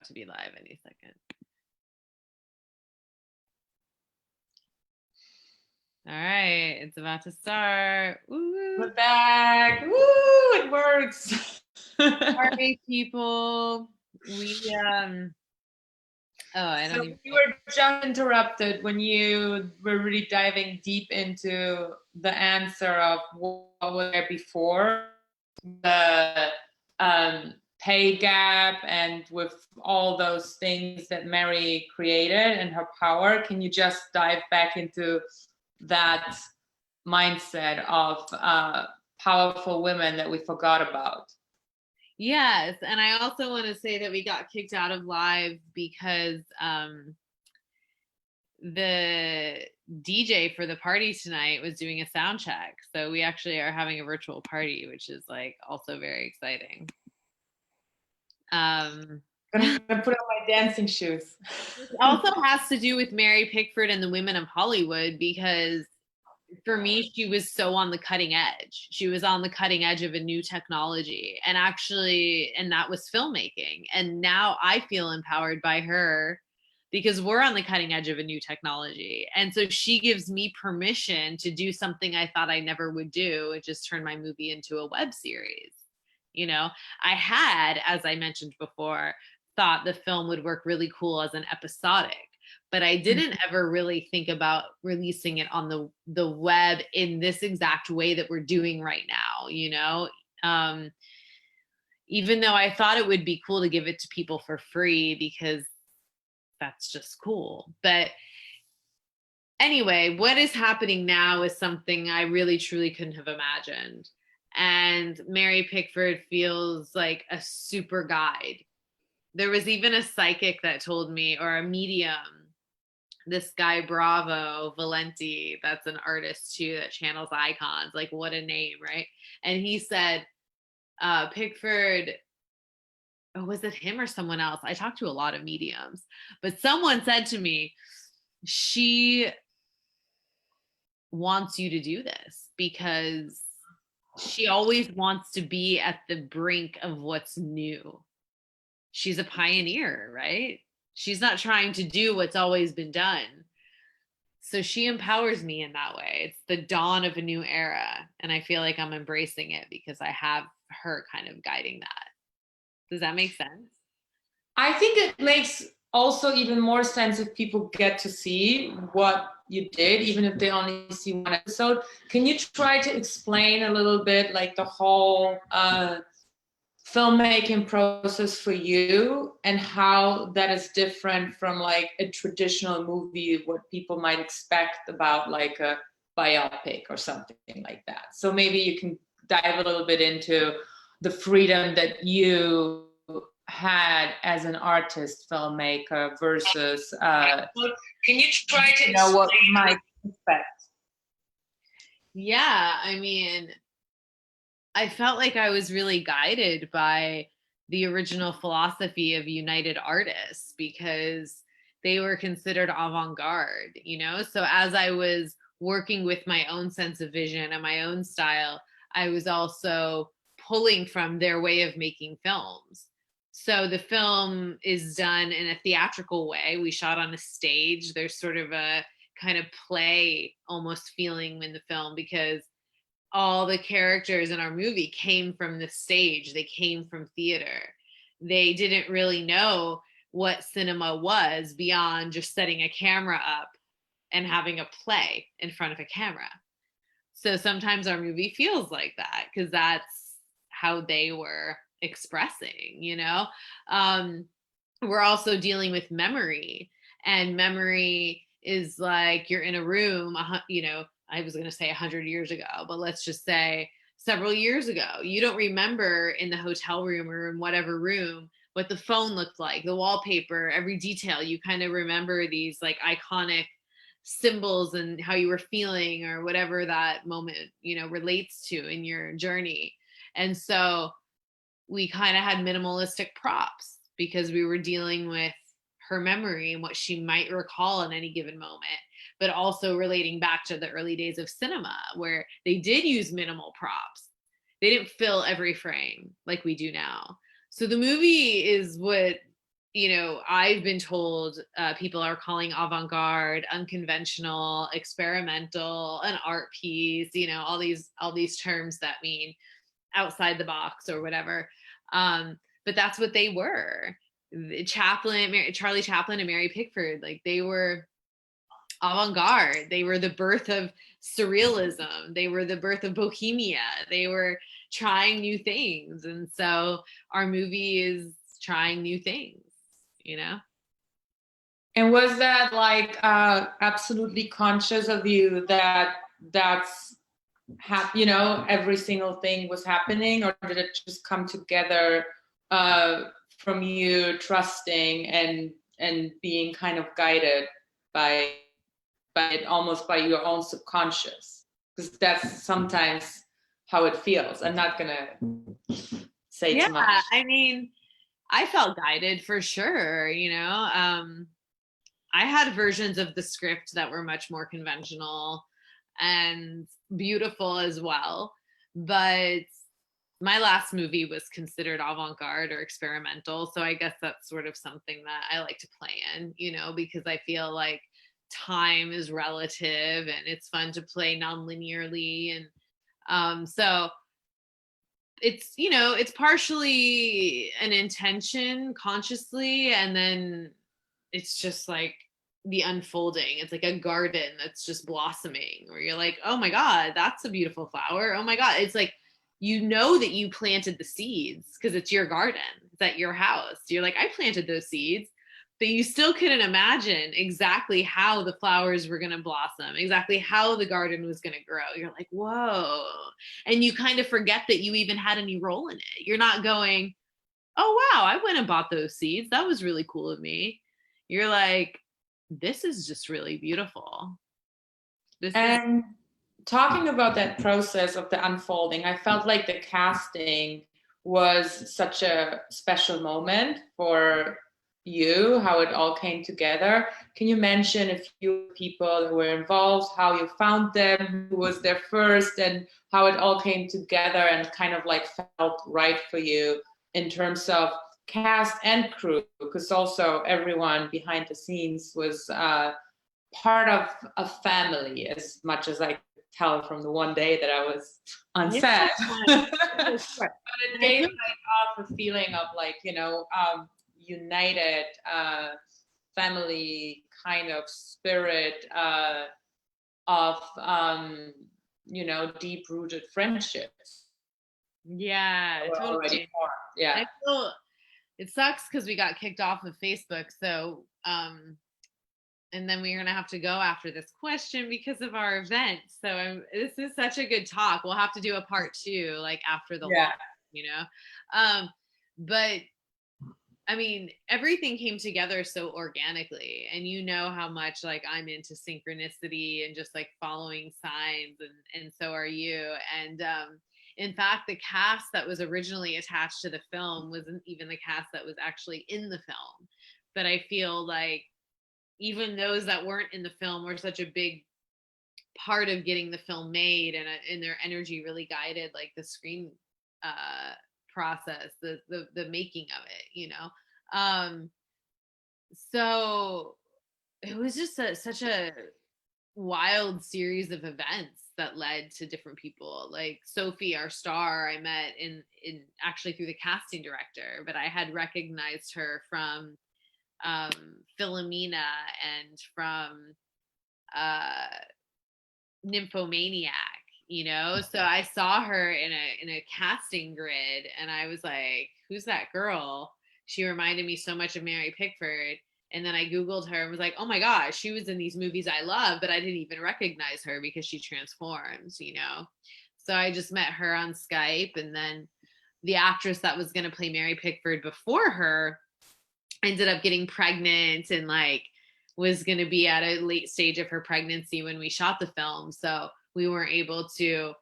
to be live any second. All right, it's about to start. Woo. We're back. Woo, it works. All right, people. You were just interrupted when you were really diving deep into the answer of what was there before the pay gap and with all those things that Mary created and her power. Can you just dive back into that mindset of powerful women that we forgot about? Yes, and I also want to say that we got kicked out of live because the DJ for the party tonight was doing a sound check. So we actually are having a virtual party, which is like also very exciting. I'm gonna put on my dancing shoes. It also has to do with Mary Pickford and the women of Hollywood, because for me, she was so on the cutting edge. She was on the cutting edge of a new technology, and that was filmmaking. And now I feel empowered by her because we're on the cutting edge of a new technology. And so she gives me permission to do something I thought I never would do, and just turn my movie into a web series. I had, as I mentioned before, thought the film would work really cool as an episodic, but I didn't ever really think about releasing it on the web in this exact way that we're doing right now, even though I thought it would be cool to give it to people for free because that's just cool. But anyway, what is happening now is something I really truly couldn't have imagined. And Mary Pickford feels like a super guide. There was even a psychic that told me, or a medium, this guy Bravo Valenti, that's an artist too that channels icons. Like, what a name, right? And he said, Pickford, oh, was it him or someone else? I talked to a lot of mediums, but someone said to me, she wants you to do this because she always wants to be at the brink of what's new. She's a pioneer, right? She's not trying to do what's always been done. So she empowers me in that way. It's the dawn of a new era. And I feel like I'm embracing it because I have her kind of guiding that. Does that make sense? I think it makes also even more sense if people get to see what you did, even if they only see one episode. Can you try to explain a little bit like the whole filmmaking process for you and how that is different from like a traditional movie, what people might expect about like a biopic or something like that? So maybe you can dive a little bit into the freedom that you had as an artist filmmaker versus can you try to know what you might expect? Yeah, I mean, I felt like I was really guided by the original philosophy of United Artists because they were considered avant-garde, So as I was working with my own sense of vision and my own style, I was also pulling from their way of making films. So the film is done in a theatrical way. We shot on a stage. There's sort of a kind of play almost feeling in the film because all the characters in our movie came from the stage. They came from theater. They didn't really know what cinema was beyond just setting a camera up and having a play in front of a camera. So sometimes our movie feels like that because that's how they were expressing, we're also dealing with memory, and memory is like you're in a room, I was going to say 100 years ago, but let's just say several years ago. You don't remember in the hotel room or in whatever room what the phone looked like, the wallpaper, every detail. You kind of remember these like iconic symbols and how you were feeling or whatever that moment, relates to in your journey. And so we kind of had minimalistic props because we were dealing with her memory and what she might recall in any given moment, but also relating back to the early days of cinema where they did use minimal props. They didn't fill every frame like we do now. So the movie is what I've been told people are calling avant-garde, unconventional, experimental, an art piece, all these terms that mean outside the box or whatever. But that's what they were. Charlie Chaplin and Mary Pickford, like they were avant-garde. They were the birth of surrealism. They were the birth of bohemia. They were trying new things. And so our movie is trying new things, you know? And was that like absolutely conscious of you that that's every single thing was happening, or did it just come together from you trusting and being kind of guided by it, almost by your own subconscious? Because that's sometimes how it feels. I'm not gonna say too much. I mean, I felt guided for sure, I had versions of the script that were much more conventional and beautiful as well. But my last movie was considered avant-garde or experimental. So I guess that's sort of something that I like to play in, because I feel like time is relative and it's fun to play non-linearly. And so it's partially an intention consciously, and then it's just like the unfolding. It's like a garden that's just blossoming where you're like, oh my God, that's a beautiful flower. Oh my God. It's like, that you planted the seeds because it's your garden. It's at your house. You're like, I planted those seeds, but you still couldn't imagine exactly how the flowers were going to blossom, exactly how the garden was going to grow. You're like, whoa. And you kind of forget that you even had any role in it. You're not going, oh, wow, I went and bought those seeds. That was really cool of me. You're like, this is just really beautiful. And talking about that process of the unfolding, I felt like the casting was such a special moment for you, how it all came together. Can you mention a few people who were involved, how you found them, who was there first, and how it all came together and kind of like felt right for you in terms of cast and crew? Because also everyone behind the scenes was part of a family, as much as I could tell from the one day that I was on set. But it gave like off a feeling of like, united family kind of spirit of deep rooted friendships. Yeah, totally. Yeah. I feel it sucks because we got kicked off of Facebook. So and then we're gonna have to go after this question because of our event. So this is such a good talk. We'll have to do a part 2, like after the launch, but I mean, everything came together so organically, and how much like I'm into synchronicity and just like following signs, and so are you. And in fact, the cast that was originally attached to the film wasn't even the cast that was actually in the film. But I feel like even those that weren't in the film were such a big part of getting the film made, and their energy really guided like the screen process, the making of it. So it was just such a wild series of events that led to different people. Like Sophie, our star, I met in actually through the casting director, but I had recognized her from Philomena and from Nymphomaniac, so I saw her in a casting grid, and I was like, who's that girl? She reminded me so much of Mary Pickford. And then I Googled her and was like, oh my gosh, she was in these movies I love, but I didn't even recognize her because she transforms. So I just met her on Skype, and then the actress that was going to play Mary Pickford before her ended up getting pregnant and like was going to be at a late stage of her pregnancy when we shot the film. So we weren't able to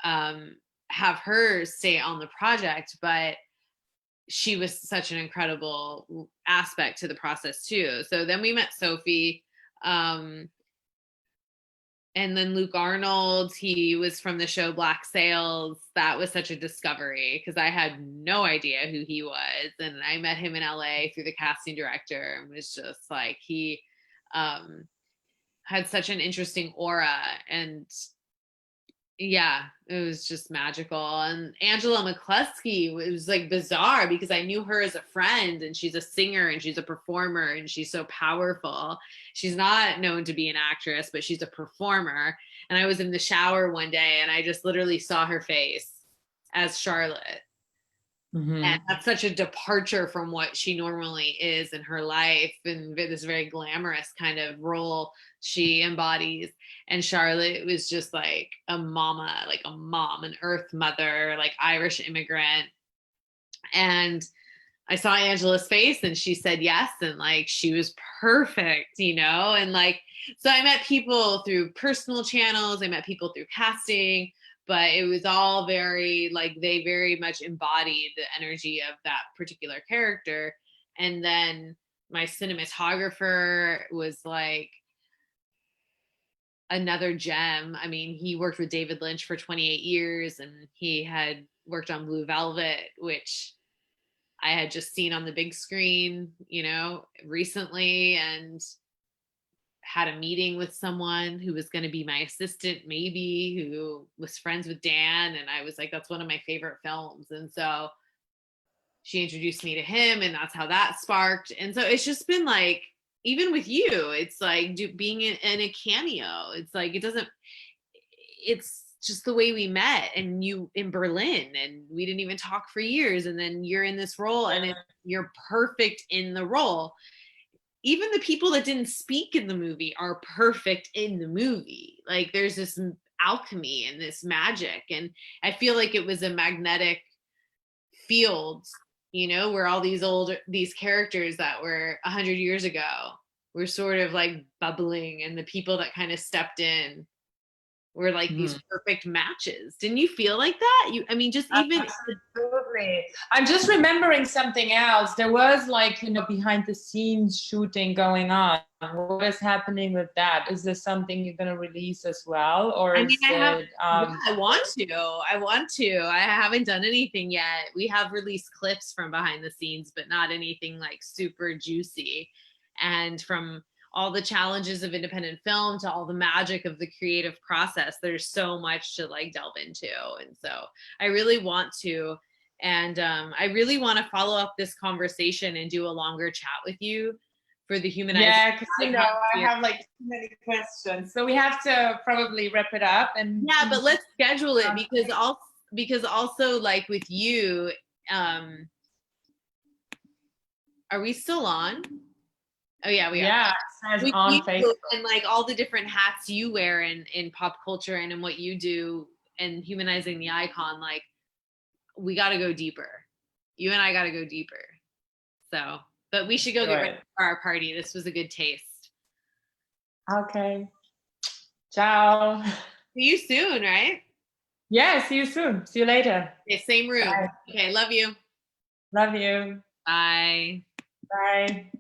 have her stay on the project, but she was such an incredible aspect to the process too. So then we met Sophie. And then Luke Arnold, he was from the show Black Sails. That was such a discovery because I had no idea who he was. And I met him in LA through the casting director and was just like, he um, had such an interesting aura. And yeah, it was just magical. And Angela McCluskey, it was like bizarre because I knew her as a friend, and she's a singer and she's a performer and she's so powerful. She's not known to be an actress, but she's a performer. And I was in the shower one day and I just literally saw her face as Charlotte. And that's such a departure from what she normally is in her life, and this very glamorous kind of role she embodies. And Charlotte was just like a mama, like a mom, an earth mother, like Irish immigrant. And I saw Angela's face and she said yes. And like, she was perfect, you know? And like, so I met people through personal channels, I met people through casting, but it was all very like, they very much embodied the energy of that particular character. And then my cinematographer was like another gem. I mean, he worked with David Lynch for 28 years and he had worked on Blue Velvet, which I had just seen on the big screen, you know, recently, and had a meeting with someone who was going to be my assistant, maybe, who was friends with Dan. And I was like, that's one of my favorite films. And so she introduced me to him, and that's how that sparked. And so it's just been like, even with you, it's like being in a cameo. It's like, it's just the way we met, and you in Berlin, and we didn't even talk for years. And then you're in this role and you're perfect in the role. Even the people that didn't speak in the movie are perfect in the movie. Like there's this alchemy and this magic. And I feel like it was a magnetic field, you know, where all these characters that were 100 years ago were sort of like bubbling, and the people that kind of stepped in were like these perfect matches. Didn't you feel like that? I mean, just even. Absolutely. I'm just remembering something else. There was like, you know, behind the scenes shooting going on. What is happening with that? Is this something you're going to release as well? Or I mean, yeah, I want to. I haven't done anything yet. We have released clips from behind the scenes, but not anything like super juicy. And from all the challenges of independent film to all the magic of the creative process, there's so much to like delve into. And so I really want to. And I really want to follow up this conversation and do a longer chat with you for the Humanizing. Yeah, because you know, I have like too many questions. So we have to probably wrap it up. And yeah, but let's schedule it because also like with you, are we still on? Oh yeah, we are. Yeah, it says on Facebook. And like all the different hats you wear in pop culture and in what you do and humanizing the icon, like we got to go deeper. You and I got to go deeper. So, but we should go get ready for our party. This was a good taste. Okay. Ciao. See you soon, right? Yeah, see you soon. See you later. Okay, same room. Bye. Okay, love you. Love you. Bye. Bye.